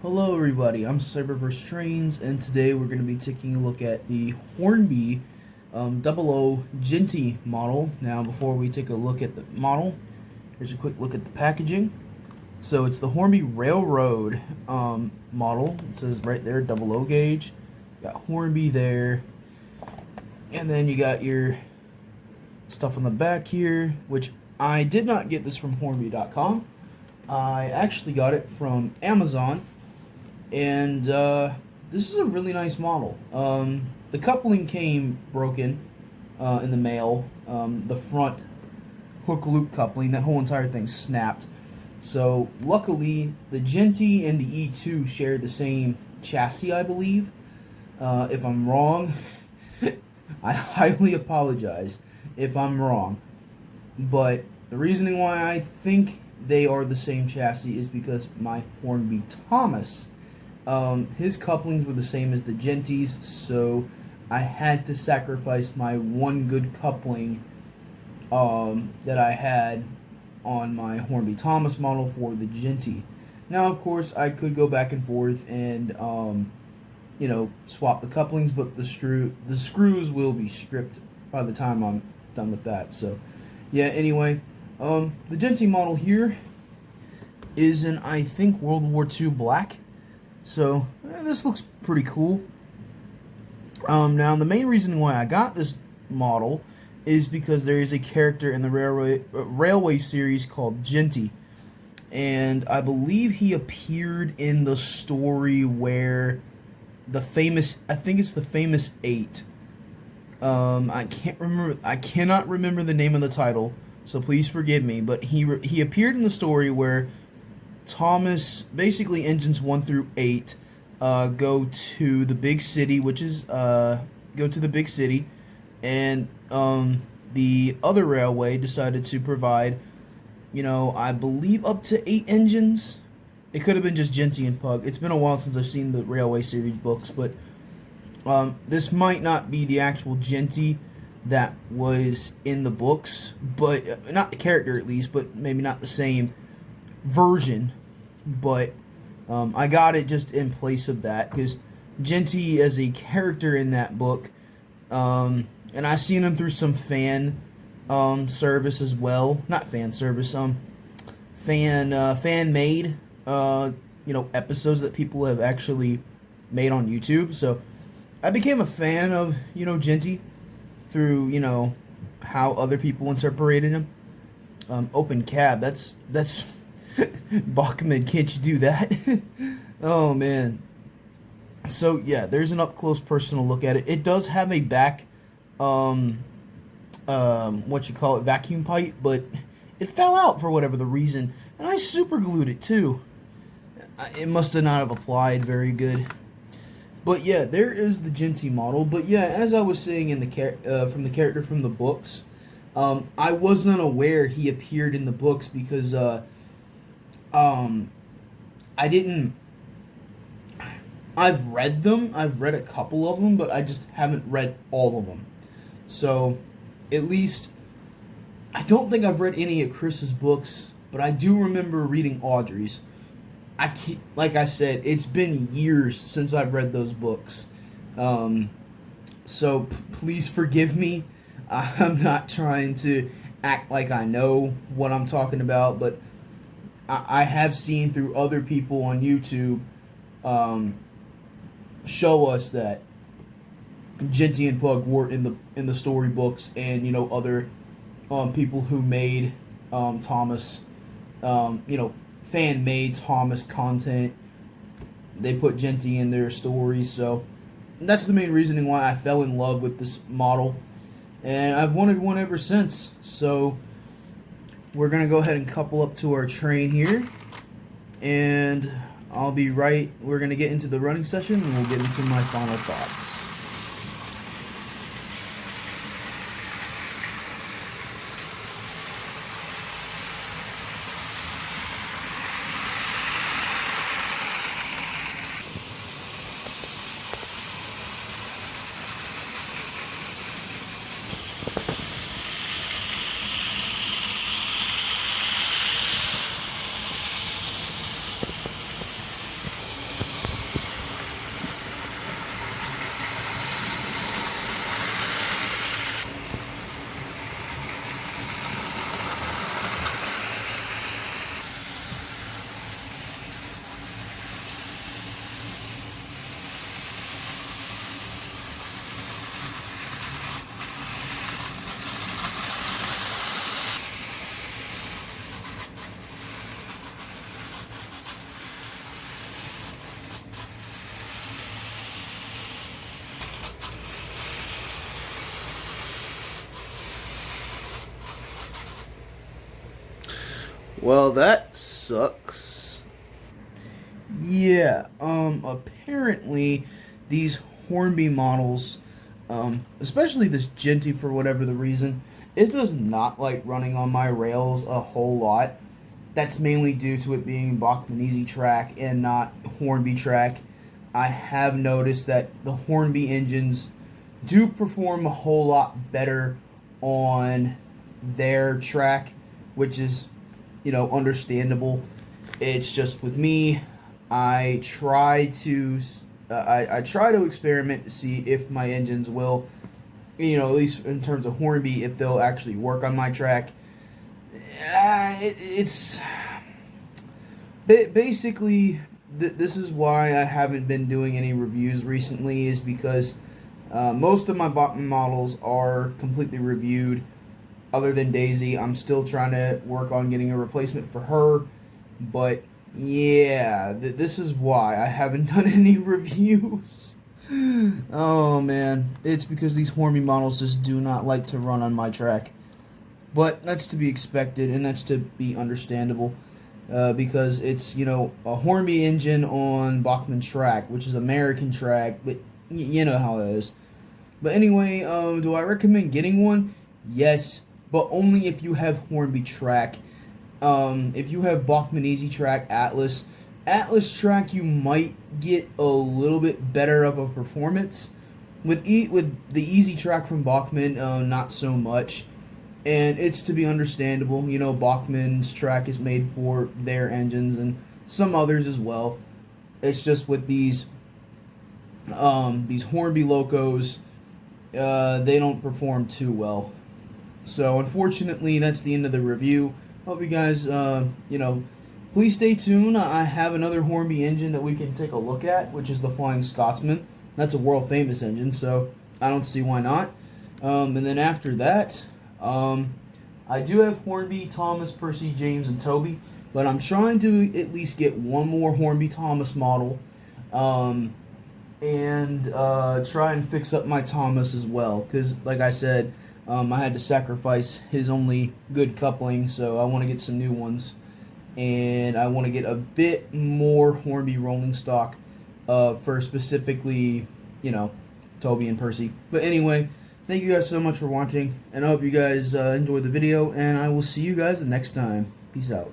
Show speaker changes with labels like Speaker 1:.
Speaker 1: Hello everybody, I'm Cyberburst Trains, and today we're going to be taking a look at the Hornby 00 Jinty model. Now before we take a look at the model, here's a quick look at the packaging. So it's the Hornby Railroad model. It says right there 00 gauge. Got Hornby there, and then you got your stuff on the back here, which I did not get this from Hornby.com. I actually got it from Amazon. And this is a really nice model. The coupling came broken in the mail. The front hook loop coupling, that whole entire thing snapped. So luckily, the Jinty and the E2 share the same chassis, I believe. If I'm wrong, I highly apologize if I'm wrong. But the reasoning why I think they are the same chassis is because my Hornby Thomas, his couplings were the same as the Jinty's, so I had to sacrifice my one good coupling that I had on my Hornby Thomas model for the Jinty. Now, of course, I could go back and forth and swap the couplings, but the screws will be stripped by the time I'm done with that. So, yeah. Anyway, the Jinty model here is in, I think, World War II black. So, this looks pretty cool. Now, the main reason why I got this model is because there is a character in the railway series called Jinty. And I believe he appeared in the story where the famous, I think it's the famous 8. I cannot remember the name of the title, so please forgive me. But he appeared in the story where Thomas, basically engines 1 through 8, go to the big city, and the other railway decided to provide, I believe up to 8 engines. It could have been just Jinty and Pug. It's been a while since I've seen the railway series books, but this might not be the actual Jinty that was in the books, but not the character at least, but maybe not the same version. But I got it just in place of that because Jinty as a character in that book, and I've seen him through some fan service as well. Not fan service, fan made episodes that people have actually made on YouTube. So I became a fan of Jinty through how other people interpreted him. Open cab, that's Bachman, can't you do that? Oh man. So yeah, there's an up close personal look at it. It does have a back vacuum pipe, but it fell out for whatever the reason, and I super glued it too. It must have not have applied very good. But yeah, there is the Jinty model. But yeah, as I was saying in the from the character from the books, I wasn't aware he appeared in the books because I've read them. I've read a couple of them, but I just haven't read all of them. So, at least, I don't think I've read any of Chris's books, but I do remember reading Audrey's. Like I said, it's been years since I've read those books. So, please forgive me. I'm not trying to act like I know what I'm talking about, but I have seen through other people on YouTube show us that Jinty and Pug were in the storybooks, and other people who made Thomas, fan made Thomas content. They put Jinty in their stories, so that's the main reasoning why I fell in love with this model, and I've wanted one ever since. So we're going to go ahead and couple up to our train here, and I'll be right. We're going to get into the running session, and we'll get into my final thoughts. Well, that sucks. Yeah, apparently these Hornby models, especially this Jinty for whatever the reason, it does not like running on my rails a whole lot. That's mainly due to it being Bachmann Easy Track and not Hornby Track. I have noticed that the Hornby engines do perform a whole lot better on their track, which is, understandable. It's just with me, I try to I try to experiment to see if my engines will, at least in terms of Hornby, if they'll actually work on my track. It's basically this is why I haven't been doing any reviews recently, is because most of my Bachmann models are completely reviewed. Other than Daisy, I'm still trying to work on getting a replacement for her. But yeah, this is why I haven't done any reviews. Oh man, it's because these Hornby models just do not like to run on my track. But that's to be expected, and that's to be understandable. Because it's, a Hornby engine on Bachmann track, which is American track, but you know how it is. But anyway, do I recommend getting one? Yes, but only if you have Hornby track. If you have Bachmann Easy Track Atlas track, you might get a little bit better of a performance. With the Easy Track from Bachmann, not so much. And it's to be understandable. Bachmann's track is made for their engines and some others as well. It's just with these Hornby locos, they don't perform too well. So unfortunately, that's the end of the review. Hope you guys, please stay tuned. I have another Hornby engine that we can take a look at, which is the Flying Scotsman. That's a world famous engine, so I don't see why not. And then after that, I do have Hornby, Thomas, Percy, James, and Toby, but I'm trying to at least get one more Hornby Thomas model, and try and fix up my Thomas as well, because like I said, I had to sacrifice his only good coupling, so I want to get some new ones, and I want to get a bit more Hornby rolling stock for specifically, Toby and Percy. But anyway, thank you guys so much for watching, and I hope you guys enjoyed the video, and I will see you guys the next time. Peace out.